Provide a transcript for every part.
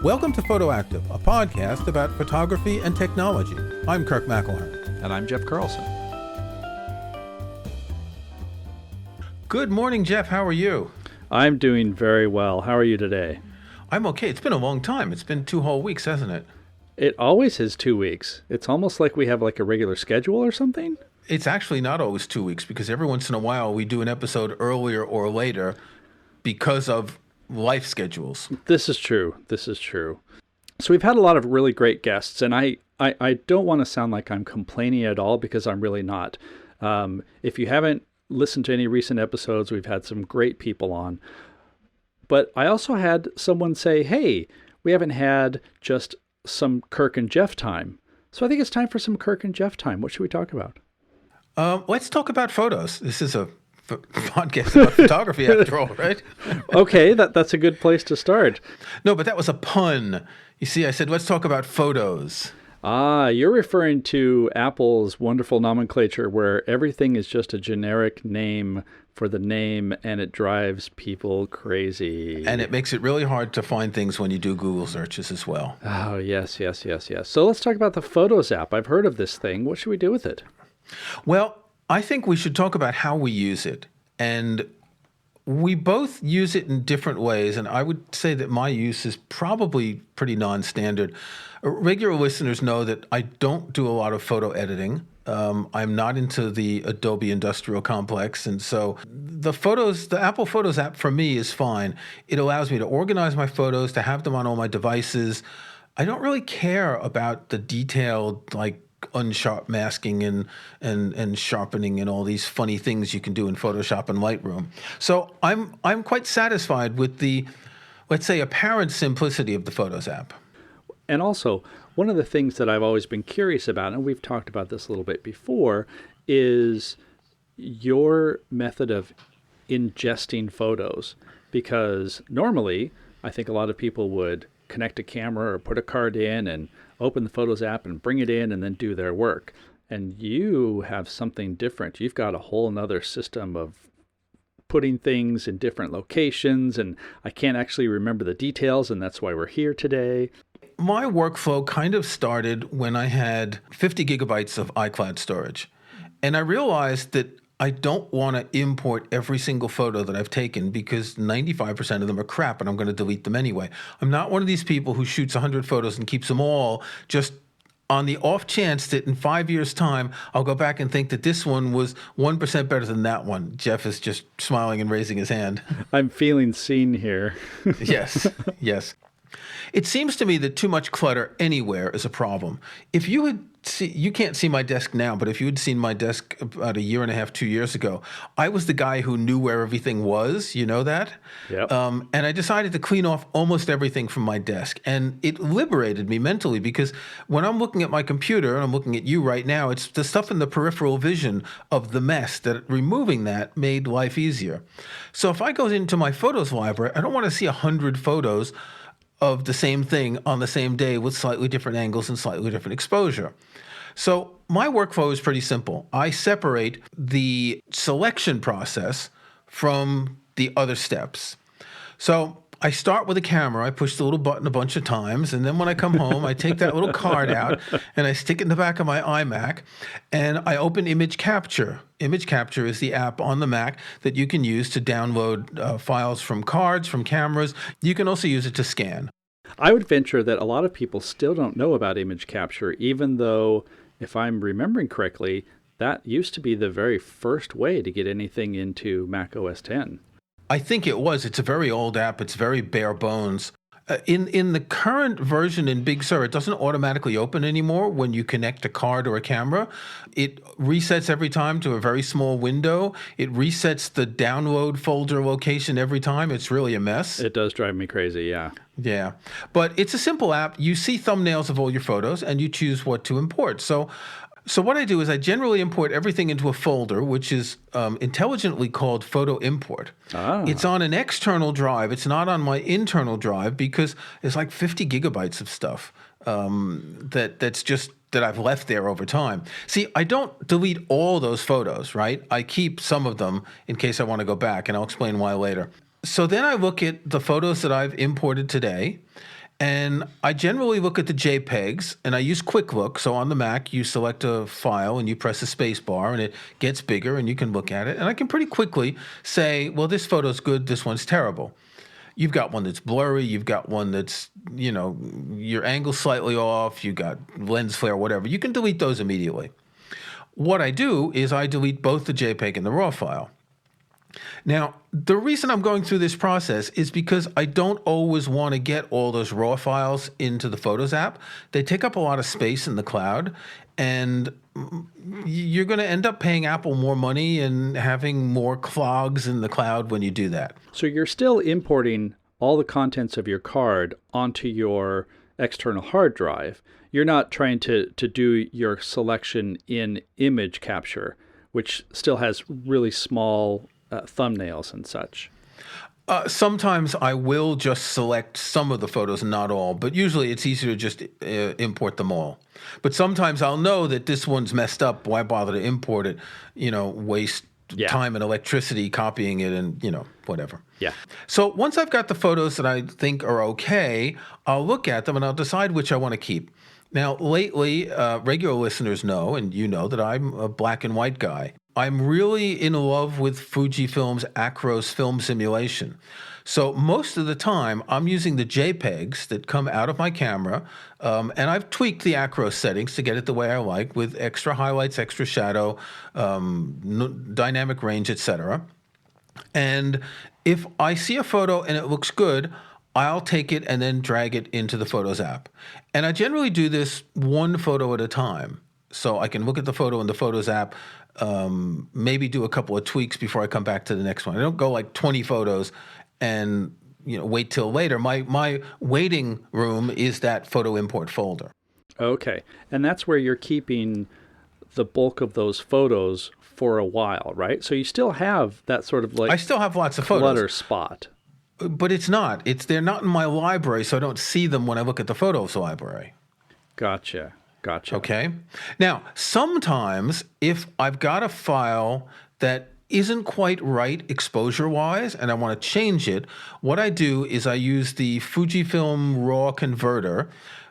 Welcome to Photoactive, a podcast about photography and technology. I'm Kirk McElhearn. And I'm Jeff Carlson. Good morning, Jeff. How are you? I'm doing very well. How are you today? I'm okay. It's been a long time. It's been 2 whole weeks, hasn't it? It always is 2 weeks. It's almost like we have like a regular schedule or something. It's actually not always 2 weeks because every once in a while we do an episode earlier or later because of life schedules. This is true. So we've had a lot of really great guests, and I don't want to sound like I'm complaining at all because I'm really not. If you haven't listened to any recent episodes, we've had some great people on. But I also had someone say, hey, we haven't had just some Kirk and Jeff time. So I think it's time for some Kirk and Jeff time. What should we talk about? Let's talk about photos. This is a podcast about photography after all, right? Okay, that's a good place to start. No, but that was a pun. You see, I said, let's talk about photos. Ah, you're referring to Apple's wonderful nomenclature where everything is just a generic name for the name and it drives people crazy. And it makes it really hard to find things when you do Google searches as well. Oh, yes. So let's talk about the Photos app. I've heard of this thing. What should we do with it? Well, I think we should talk about how we use it. And we both use it in different ways. And I would say that my use is probably pretty non-standard. Regular listeners know that I don't do a lot of photo editing. I'm not into the Adobe industrial complex. And so the Apple Photos app for me is fine. It allows me to organize my photos, to have them on all my devices. I don't really care about the detailed, like, unsharp masking and sharpening and all these funny things you can do in Photoshop and Lightroom. So I'm quite satisfied with the, let's say, apparent simplicity of the Photos app. And also, one of the things that I've always been curious about, and we've talked about this a little bit before, is your method of ingesting photos. Because normally, I think a lot of people would connect a camera or put a card in and open the Photos app and bring it in and then do their work. And you have something different. You've got a whole nother system of putting things in different locations, and I can't actually remember the details, and that's why we're here today. My workflow kind of started when I had 50 gigabytes of iCloud storage. And I realized that I don't want to import every single photo that I've taken because 95% of them are crap and I'm going to delete them anyway. I'm not one of these people who shoots 100 photos and keeps them all just on the off chance that in 5 years' time, I'll go back and think that this one was 1% better than that one. Jeff is just smiling and raising his hand. I'm feeling seen here. Yes. It seems to me that too much clutter anywhere is a problem. If you had you can't see my desk now, but if you had seen my desk about a year and a half, 2 years ago, I was the guy who knew where everything was. You know that? Yep. And I decided to clean off almost everything from my desk. And it liberated me mentally because when I'm looking at my computer, and I'm looking at you right now, it's the stuff in the peripheral vision of the mess that removing that made life easier. So if I go into my photos library, I don't want to see 100 photos of the same thing on the same day with slightly different angles and slightly different exposure. So my workflow is pretty simple. I separate the selection process from the other steps. So I start with a camera. I push the little button a bunch of times. And then when I come home, I take that little card out and I stick it in the back of my iMac and I open Image Capture. Image Capture is the app on the Mac that you can use to download files from cards, from cameras. You can also use it to scan. I would venture that a lot of people still don't know about Image Capture, even though, if I'm remembering correctly, that used to be the very first way to get anything into macOS 10. I think it was. It's a very old app. It's very bare bones. In the current version in Big Sur, it doesn't automatically open anymore when you connect a card or a camera. It resets every time to a very small window. It resets the download folder location every time. It's really a mess. It does drive me crazy, yeah. Yeah. But it's a simple app. You see thumbnails of all your photos and you choose what to import. So what I do is I generally import everything into a folder, which is intelligently called Photo Import. It's on an external drive. It's not on my internal drive because it's like 50 gigabytes of stuff that I've left there over time. See, I don't delete all those photos, right? I keep some of them in case I want to go back, and I'll explain why later. So then I look at the photos that I've imported today, And I generally look at the JPEGs, and I use Quick Look. So on the Mac, you select a file and you press the space bar, and it gets bigger, and you can look at it. And I can pretty quickly say, well, this photo's good, this one's terrible. You've got one that's blurry, you've got one that's, your angle's slightly off, you got lens flare, whatever. You can delete those immediately. What I do is I delete both the JPEG and the RAW file. Now, the reason I'm going through this process is because I don't always want to get all those RAW files into the Photos app. They take up a lot of space in the cloud, and you're going to end up paying Apple more money and having more clogs in the cloud when you do that. So you're still importing all the contents of your card onto your external hard drive. You're not trying to do your selection in image capture, which still has really small thumbnails and such. Sometimes I will just select some of the photos, not all, but usually it's easier to just import them all. But sometimes I'll know that this one's messed up. Why bother to import it? Waste time and electricity copying it and, whatever. Yeah. So once I've got the photos that I think are okay, I'll look at them and I'll decide which I want to keep. Now, lately, regular listeners know, and you know, that I'm a black and white guy. I'm really in love with Fujifilm's Acros film simulation. So most of the time, I'm using the JPEGs that come out of my camera, and I've tweaked the Acros settings to get it the way I like, with extra highlights, extra shadow, dynamic range, etc. And if I see a photo and it looks good, I'll take it and then drag it into the Photos app. And I generally do this one photo at a time. So I can look at the photo in the Photos app, maybe do a couple of tweaks before I come back to the next one. I don't go like 20 photos and wait till later. My waiting room is that photo import folder. Okay. And that's where you're keeping the bulk of those photos for a while, right? So you still have that sort of I still have lots of clutter photos. spot. But it's not. They're not in my library, so I don't see them when I look at the Photos library. Gotcha. Okay? Now, sometimes if I've got a file that isn't quite right exposure-wise and I want to change it, what I do is I use the Fujifilm RAW converter.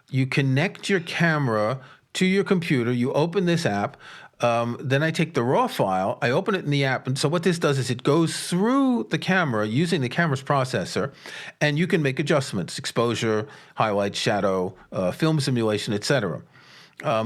You connect your camera to your computer, you open this app, then I take the RAW file, I open it in the app, and so what this does is it goes through the camera using the camera's processor, and you can make adjustments: exposure, highlight, shadow, film simulation, etc.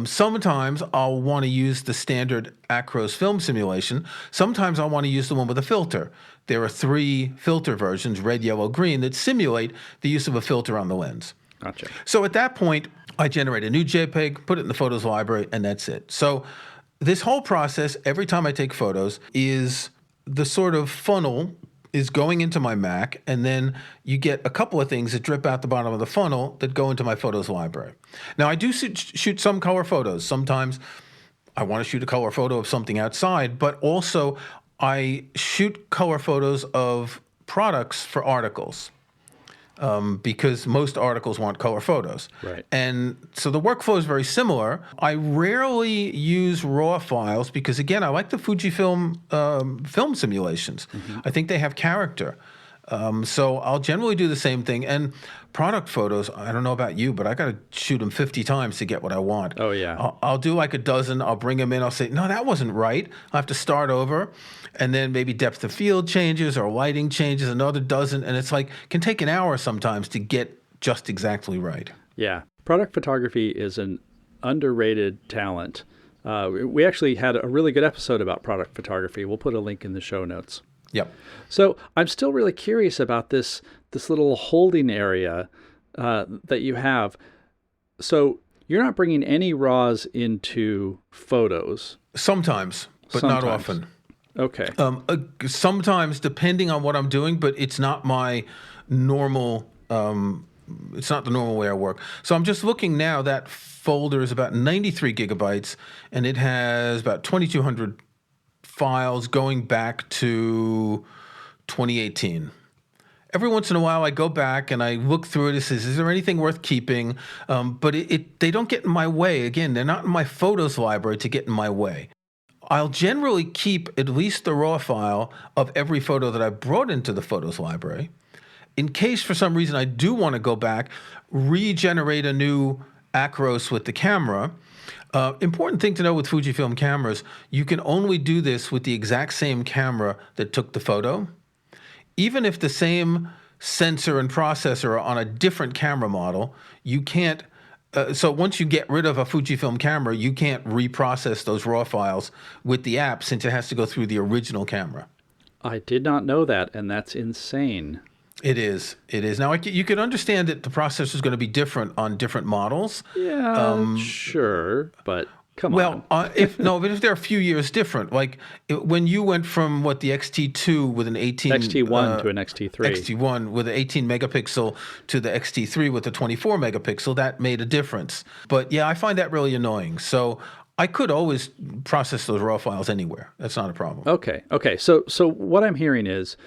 Sometimes I'll want to use the standard Acros film simulation. Sometimes I'll want to use the one with a filter. There are 3 filter versions, red, yellow, green, that simulate the use of a filter on the lens. Gotcha. So at that point, I generate a new JPEG, put it in the Photos library, and that's it. So this whole process, every time I take photos, is the sort of funnel is going into my Mac, and then you get a couple of things that drip out the bottom of the funnel that go into my Photos library. Now, I do shoot some color photos. Sometimes I want to shoot a color photo of something outside, but also I shoot color photos of products for articles. Because most articles want color photos. Right. And so the workflow is very similar. I rarely use RAW files because, again, I like the Fujifilm film simulations. Mm-hmm. I think they have character. So I'll generally do the same thing. And product photos, I don't know about you, but I got to shoot them 50 times to get what I want. Oh, yeah. I'll do like a dozen. I'll bring them in. I'll say, no, that wasn't right. I'll have to start over. And then maybe depth of field changes or lighting changes, another dozen. And it's like, can take an hour sometimes to get just exactly right. Yeah. Product photography is an underrated talent. We actually had a really good episode about product photography. We'll put a link in the show notes. Yep. So I'm still really curious about this little holding area that you have. So you're not bringing any RAWs into Photos. Sometimes, but not often. Okay. Sometimes, depending on what I'm doing, but it's not my normal. It's not the normal way I work. So I'm just looking now. That folder is about 93 gigabytes, and it has about 2,200 files going back to 2018. Every once in a while, I go back and I look through it and says, is there anything worth keeping? But they don't get in my way. Again, they're not in my Photos library to get in my way. I'll generally keep at least the RAW file of every photo that I brought into the Photos library. in case for some reason I do want to go back, regenerate a new Acros with the camera. Important thing to know with Fujifilm cameras, you can only do this with the exact same camera that took the photo. Even if the same sensor and processor are on a different camera model, you can't. So once you get rid of a Fujifilm camera, you can't reprocess those raw files with the app since it has to go through the original camera. I did not know that, and that's insane. It is. It is. Now, you can understand that the processor is going to be different on different models. Yeah, sure, but come on. Well, if they're a few years different, like when you went from the XT2 with an 18 XT1 to an XT3, XT1 with an 18 megapixel to the XT3 with a 24 megapixel, that made a difference. But yeah, I find that really annoying. So I could always process those raw files anywhere. That's not a problem. Okay. So what I'm hearing is,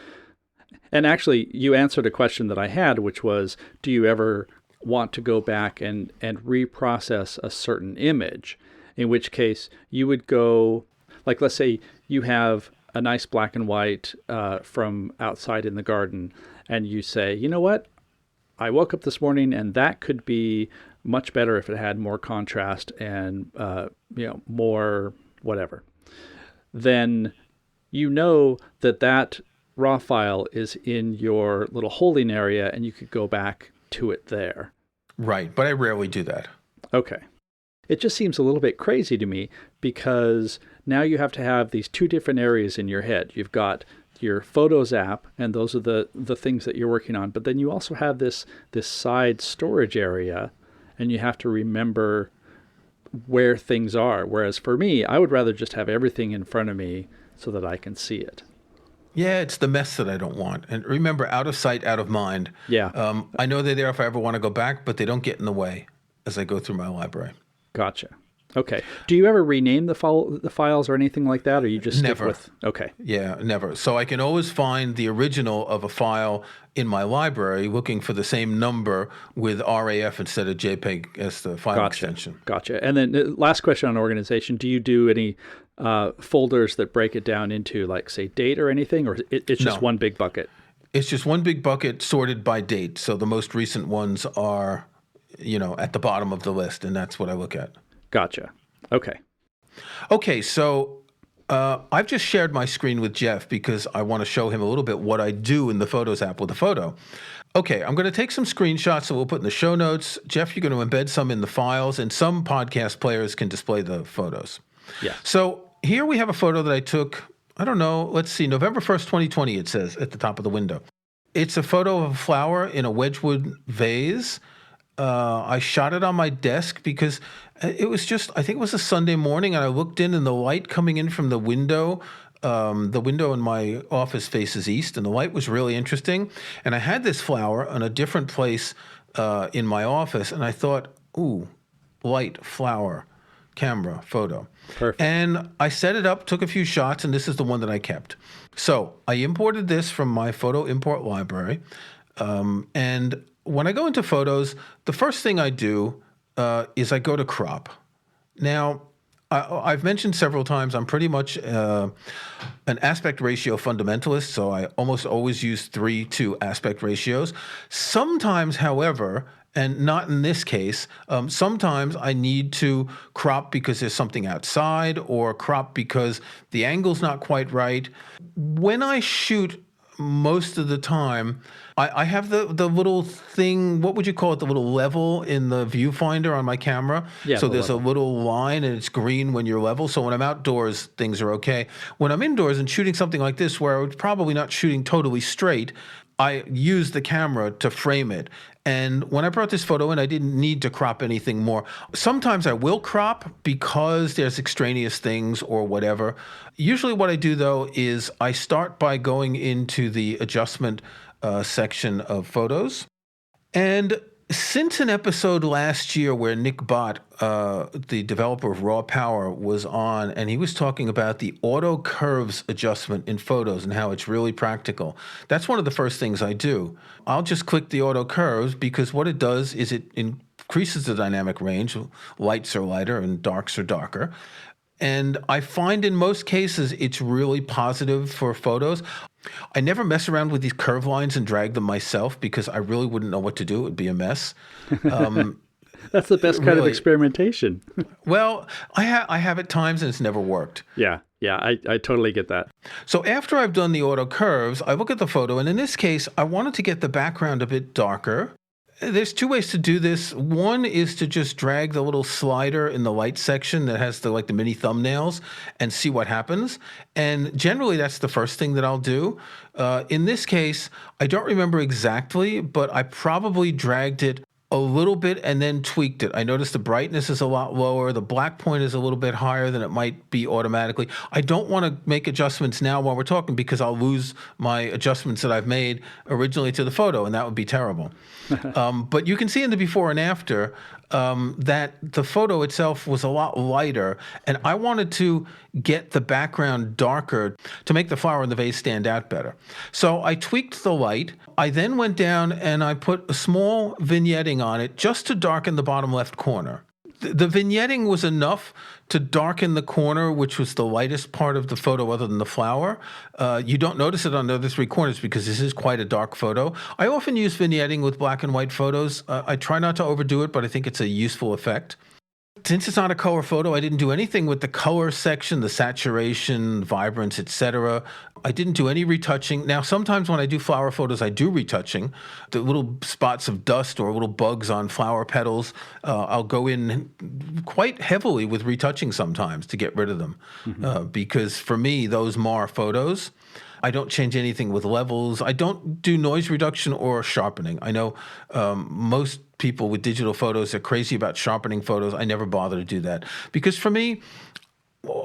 and actually you answered a question that I had, which was, do you ever want to go back and reprocess a certain image? In which case you would go, like, let's say you have a nice black and white from outside in the garden, and you say, you know what? I woke up this morning and that could be much better if it had more contrast and more whatever. Then you know that raw file is in your little holding area, and you could go back to it there. Right, but I rarely do that. Okay. It just seems a little bit crazy to me, because now you have to have these two different areas in your head. You've got your Photos app, and those are the things that you're working on. But then you also have this side storage area, and you have to remember where things are. Whereas for me, I would rather just have everything in front of me so that I can see it. Yeah, it's the mess that I don't want. And remember, out of sight, out of mind. Yeah. I know they're there if I ever want to go back, but they don't get in the way as I go through my library. Gotcha. Okay. Do you ever rename the files or anything like that, or you just stick with? Okay. Yeah, never. So I can always find the original of a file in my library, looking for the same number with RAF instead of JPEG as the file extension. Gotcha. And then last question on organization: do you do any folders that break it down into, like, say, date or anything, or it's just one big bucket? It's just one big bucket sorted by date. So the most recent ones are, at the bottom of the list, and that's what I look at. Gotcha. Okay. Okay, so I've just shared my screen with Jeff because I want to show him a little bit what I do in the Photos app with a photo. Okay, I'm going to take some screenshots that we'll put in the show notes. Jeff, you're going to embed some in the files, and some podcast players can display the photos. Yeah. So here we have a photo that I took, I don't know, let's see, November 1st, 2020, it says at the top of the window. It's a photo of a flower in a Wedgwood vase. I shot it on my desk because it was I think it was a Sunday morning, and I looked in, and the light coming in from the window in my office faces east, and the light was really interesting. And I had this flower on a different place in my office, and I thought, ooh, light, flower, camera, photo. Perfect. And I set it up, took a few shots, and this is the one that I kept. So I imported this from my photo import library, and when I go into Photos, the first thing I do is I go to crop. Now, I've mentioned several times I'm pretty much an aspect ratio fundamentalist, so I almost always use 3:2 aspect ratios. Sometimes, however, and not in this case, sometimes I need to crop because there's something outside, or crop because the angle's not quite right. When I shoot, most of the time, I have the little thing, what would you call it, the little level in the viewfinder on my camera. Yeah, so there's a little line, and it's green when you're level. So when I'm outdoors, things are okay. When I'm indoors and shooting something like this, where I'm probably not shooting totally straight, I use the camera to frame it. And when I brought this photo in, I didn't need to crop anything more. Sometimes I will crop because there's extraneous things or whatever. Usually what I do, though, is I start by going into the adjustment section of Photos. And since an episode last year where Nick Bott, the developer of Raw Power, was on, and he was talking about the auto curves adjustment in Photos and how it's really practical, that's one of the first things I do. I'll just click the auto curves because what it does is it increases the dynamic range. Lights are lighter and darks are darker. And I find in most cases it's really positive for photos. I never mess around with these curve lines and drag them myself because I really wouldn't know what to do. It would be a mess. That's the best kind of Really. experimentation. Well, I have at times and it's never worked. Yeah, I totally get that. So after I've done the auto curves, I look at the photo, and in this case, I wanted to get the background a bit darker. There's two ways to do this. One is to just drag the little slider in the light section that has the mini thumbnails and see what happens. And generally, that's the first thing that I'll do. In this case, I don't remember exactly, but I probably dragged it a little bit and then tweaked it. I noticed the brightness is a lot lower. The black point is a little bit higher than it might be automatically. I don't want to make adjustments now while we're talking because I'll lose my adjustments that I've made originally to the photo, and that would be terrible. But you can see in the before and after that the photo itself was a lot lighter, and I wanted to get the background darker to make the flower in the vase stand out better. So I tweaked the light. I then went down and I put a small vignetting on it just to darken the bottom left corner. The vignetting was enough to darken the corner, which was the lightest part of the photo other than the flower. You don't notice it on the other three corners because this is quite a dark photo. I often use vignetting with black and white photos. I try not to overdo it, but I think it's a useful effect. Since it's not a color photo, I didn't do anything with the color section, the saturation, vibrance, etc. I didn't do any retouching. Now, sometimes when I do flower photos, I do retouching. The little spots of dust or little bugs on flower petals, I'll go in quite heavily with retouching sometimes to get rid of them. Because for me, those mar photos. I don't change anything with levels. I don't do noise reduction or sharpening. I know most people with digital photos are crazy about sharpening photos. I never bother to do that because for me,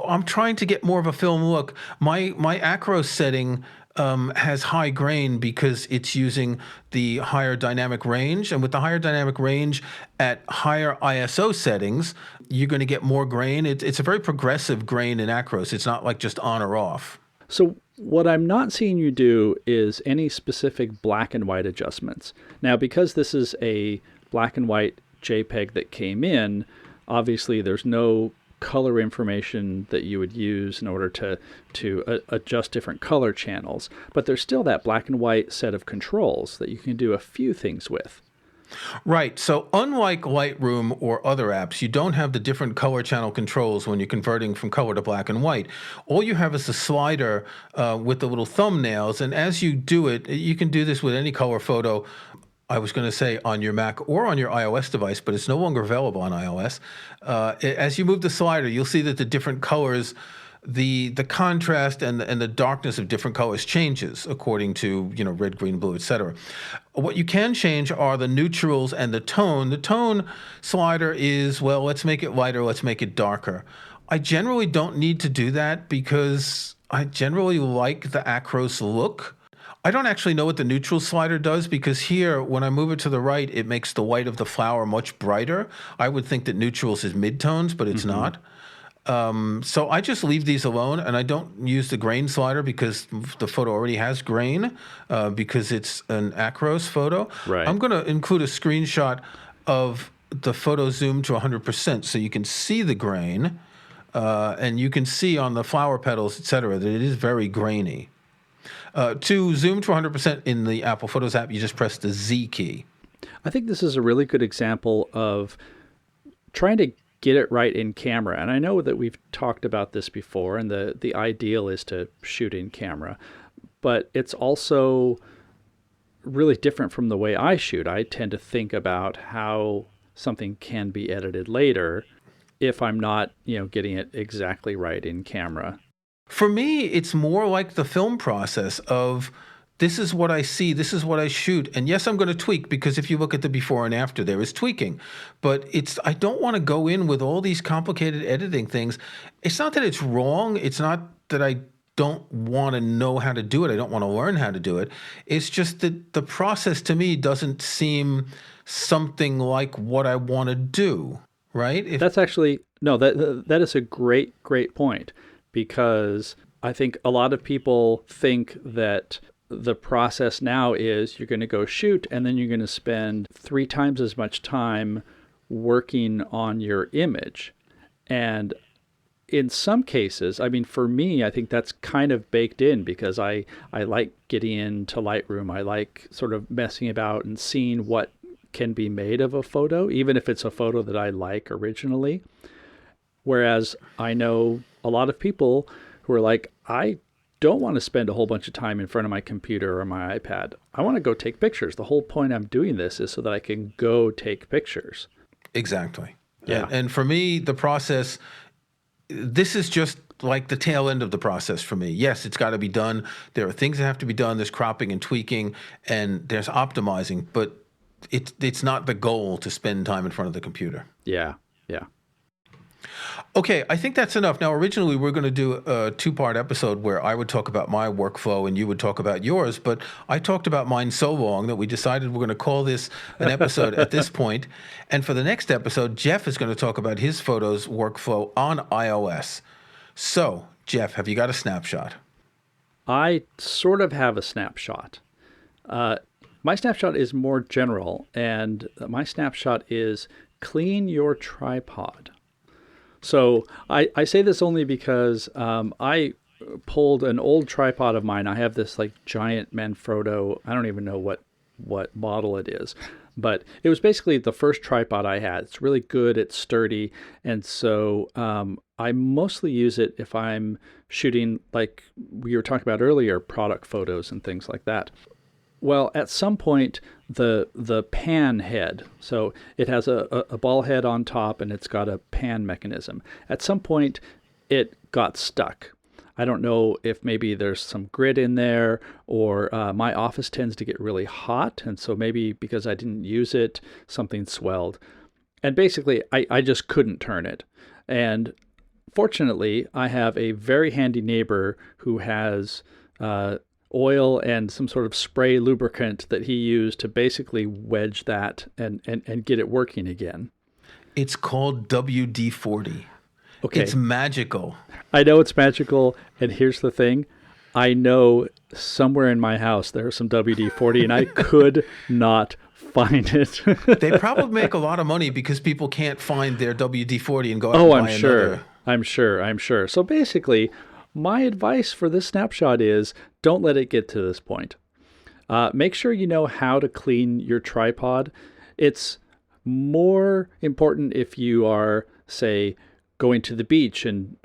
I'm trying to get more of a film look. My acro setting has high grain because it's using the higher dynamic range. And with the higher dynamic range at higher ISO settings, you're going to get more grain. It's a very progressive grain in acros. It's not like just on or off. So what I'm not seeing you do is any specific black and white adjustments. Now, because this is a black and white JPEG that came in, obviously there's no color information that you would use in order to adjust different color channels. But there's still that black and white set of controls that you can do a few things with. Right. So unlike Lightroom or other apps, you don't have the different color channel controls when you're converting from color to black and white. All you have is a slider with the little thumbnails. And as you do it, you can do this with any color photo. I was going to say on your Mac or on your iOS device, but it's no longer available on iOS. As you move the slider, you'll see that the different colors, the contrast and the darkness of different colors changes according to red, green, blue, etc. What you can change are the neutrals and the tone. The tone slider is, well, let's make it lighter, let's make it darker. I generally don't need to do that because I generally like the acros look. I don't actually know what the neutral slider does because here, when I move it to the right, it makes the white of the flower much brighter. I would think that neutrals is midtones, but it's not. So I just leave these alone, and I don't use the grain slider because the photo already has grain because it's an acros photo. Right. I'm going to include a screenshot of the photo zoomed to 100% so you can see the grain, and you can see on the flower petals, etc., that it is very grainy. To zoom to 100% in the Apple Photos app, you just press the Z key. I think this is a really good example of trying to get it right in camera. And I know that we've talked about this before, and the ideal is to shoot in camera. But it's also really different from the way I shoot. I tend to think about how something can be edited later if I'm not, getting it exactly right in camera. For me, it's more like the film process of this is what I see, this is what I shoot. And yes, I'm going to tweak because if you look at the before and after, there is tweaking. But I don't want to go in with all these complicated editing things. It's not that it's wrong. It's not that I don't want to know how to do it. I don't want to learn how to do it. It's just that the process to me doesn't seem something like what I want to do, right? That's actually, no, that is a great point. Because I think a lot of people think that the process now is you're going to go shoot and then you're going to spend 3 times as much time working on your image. And in some cases, I mean, for me, I think that's kind of baked in because I like getting into Lightroom. I like sort of messing about and seeing what can be made of a photo, even if it's a photo that I like originally. Whereas I know a lot of people who are like, I don't want to spend a whole bunch of time in front of my computer or my iPad. I want to go take pictures. The whole point I'm doing this is so that I can go take pictures. Exactly. Yeah. And for me, the process, this is just like the tail end of the process for me. Yes, it's got to be done. There are things that have to be done. There's cropping and tweaking, and there's optimizing, but it's not the goal to spend time in front of the computer. Yeah. Yeah. Okay, I think that's enough. Now, originally, we were going to do a two-part episode where I would talk about my workflow and you would talk about yours, but I talked about mine so long that we decided we're going to call this an episode at this point. And for the next episode, Jeff is going to talk about his photos workflow on iOS. So, Jeff, have you got a snapshot? I sort of have a snapshot. My snapshot is more general, and my snapshot is clean your tripod. So I say this only because I pulled an old tripod of mine. I have this like giant Manfrotto. I don't even know what model it is, but it was basically the first tripod I had. It's really good. It's sturdy. And so I mostly use it if I'm shooting, like we were talking about earlier, product photos and things like that. Well, at some point, the pan head, so it has a ball head on top and it's got a pan mechanism. At some point, it got stuck. I don't know if maybe there's some grit in there, or my office tends to get really hot, and so maybe because I didn't use it, something swelled. And basically, I just couldn't turn it. And fortunately, I have a very handy neighbor who has oil and some sort of spray lubricant that he used to basically wedge that and get it working again. It's called WD-40. Okay. It's magical. I know it's magical, and here's the thing. I know somewhere in my house there's some WD-40, and I could not find it. They probably make a lot of money because people can't find their WD-40 and go out and buy another. I'm sure. So basically, my advice for this snapshot is don't let it get to this point. Make sure you know how to clean your tripod. It's more important if you are, say, going to the beach and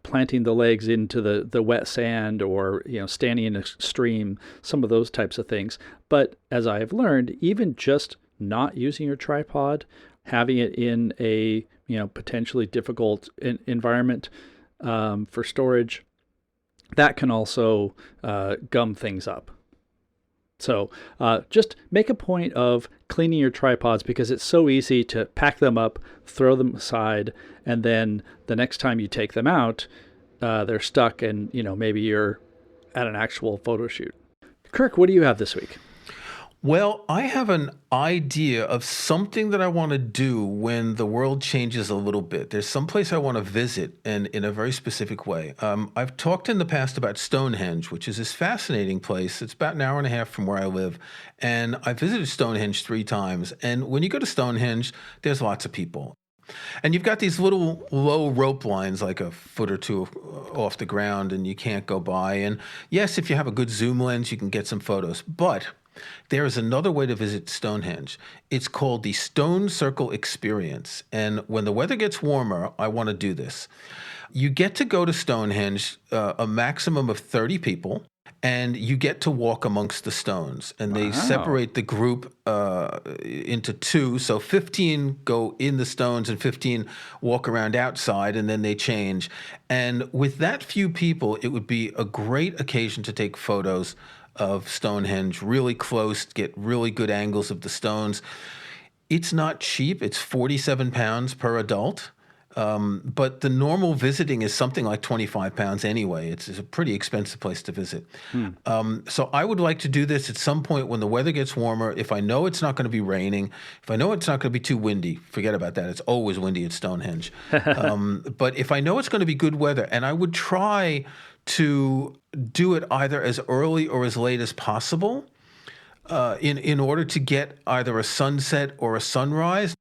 planting the legs into the wet sand, or standing in a stream, some of those types of things. But as I have learned, even just not using your tripod, having it in a potentially difficult environment for storage, that can also gum things up. So just make a point of cleaning your tripods, because it's so easy to pack them up, throw them aside, and then the next time you take them out, they're stuck, and maybe you're at an actual photo shoot. Kirk, what do you have this week? Well, I have an idea of something that I want to do when the world changes a little bit. There's some place I want to visit, and in a very specific way. I've talked in the past about Stonehenge, which is this fascinating place. It's about an hour and a half from where I live, and I visited Stonehenge 3 times. And when you go to Stonehenge, there's lots of people. And you've got these little low rope lines, like a foot or two off the ground, and you can't go by. And yes, if you have a good zoom lens, you can get some photos. But there is another way to visit Stonehenge. It's called the Stone Circle Experience. And when the weather gets warmer, I want to do this. You get to go to Stonehenge, a maximum of 30 people, and you get to walk amongst the stones. And they separate the group into 2. So 15 go in the stones and 15 walk around outside, and then they change. And with that few people, it would be a great occasion to take photos of Stonehenge really close, get really good angles of the stones. It's not cheap. It's 47 pounds per adult. But the normal visiting is something like 25 pounds anyway. It's a pretty expensive place to visit. So I would like to do this at some point when the weather gets warmer. If I know it's not going to be raining, if I know it's not going to be too windy, forget about that. It's always windy at Stonehenge. But if I know it's going to be good weather, and I would try to do it either as early or as late as possible in order to get either a sunset or a sunrise.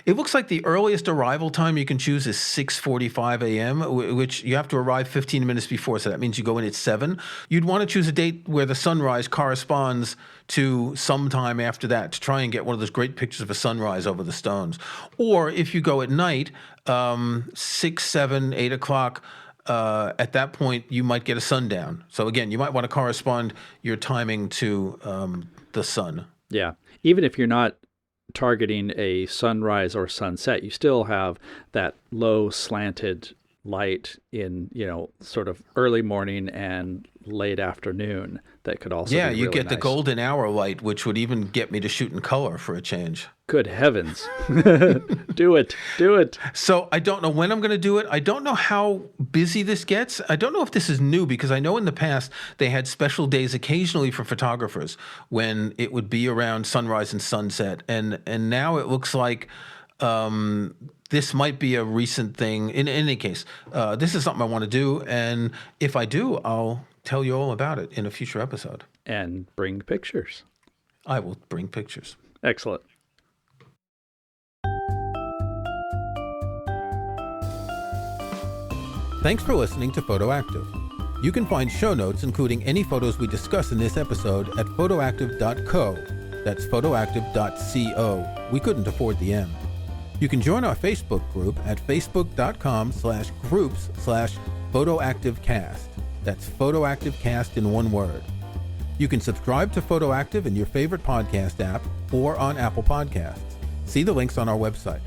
It looks like the earliest arrival time you can choose is 6:45 a.m., which you have to arrive 15 minutes before, so that means you go in at 7. You'd want to choose a date where the sunrise corresponds to some time after that to try and get one of those great pictures of a sunrise over the stones. Or if you go at night, 6, 7, 8 o'clock, at that point, you might get a sundown. So again, you might want to correspond your timing to the sun. Yeah. Even if you're not targeting a sunrise or sunset, you still have that low slanted light in, sort of early morning and late afternoon that could also be you really get the nice. golden hour light, which would even get me to shoot in color for a change. Good heavens. Do it. So I don't know when I'm going to do it. I don't know how busy this gets. I don't know if this is new, because I know in the past they had special days occasionally for photographers when it would be around sunrise and sunset. And now it looks like this might be a recent thing. In any case, this is something I want to do. And if I do, I'll tell you all about it in a future episode. And bring pictures. I will bring pictures. Excellent. Thanks for listening to Photoactive. You can find show notes, including any photos we discuss in this episode, at photoactive.co. That's photoactive.co. We couldn't afford the M. You can join our Facebook group at facebook.com/groups/photoactivecast. That's photoactivecast in one word. You can subscribe to Photoactive in your favorite podcast app or on Apple Podcasts. See the links on our website.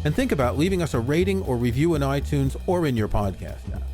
And think about leaving us a rating or review in iTunes or in your podcast app.